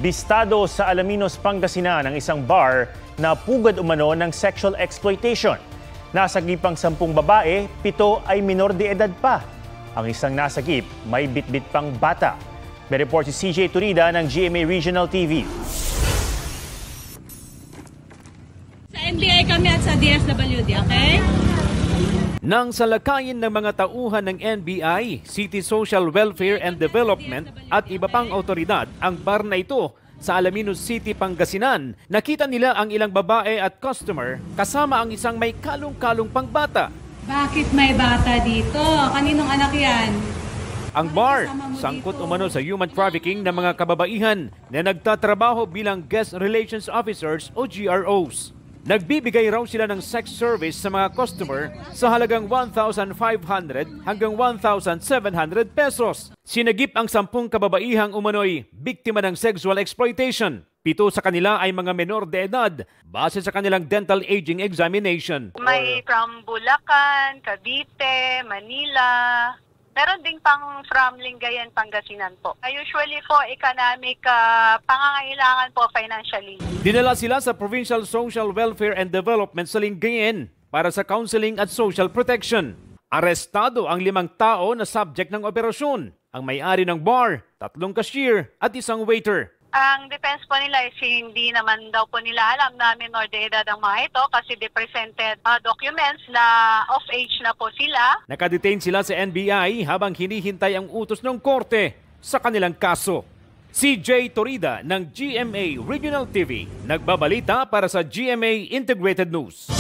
Bistado sa Alaminos, Pangasinan ang isang bar na pugad umano ng sexual exploitation. Nasagipang 10 babae, 7 ay minor de edad pa. Ang isang nasagip may bitbit pang bata. May report si CJ Turida ng GMA Regional TV. Sa NBI kami at sa DSWD, okay? Nang salakayin ng mga tauhan ng NBI, City Social Welfare and Development at iba pang otoridad ang bar na ito sa Alaminos City, Pangasinan, nakita nila ang ilang babae at customer kasama ang isang may kalong-kalong pangbata. Bakit may bata dito? Kaninong anak yan? Ang bar, sangkot umano sa human trafficking ng mga kababaihan na nagtatrabaho bilang guest relations officers o GROs. Nagbibigay raw sila ng sex service sa mga customer sa halagang 1,500 hanggang 1,700 pesos. Sinagip ang 10 kababaihang umano'y biktima ng sexual exploitation. 7 sa kanila ay mga menor de edad base sa kanilang dental aging examination. May from Bulacan, Cavite, Manila. Meron ding pang from Lingayen, Pangasinan po. Usually po, economic pangangailangan po financially. Dinala sila sa Provincial Social Welfare and Development sa Lingayen para sa counseling at social protection. Arestado ang 5 tao na subject ng operasyon. Ang may-ari ng bar, 3 cashier at 1 waiter. Ang defense po nila is hindi naman daw po nila alam na minor de edad ang mga ito kasi they presented documents na off-age na po sila. Nakadetain sila sa NBI habang hinihintay ang utos ng korte sa kanilang kaso. CJ Torida ng GMA Regional TV, nagbabalita para sa GMA Integrated News.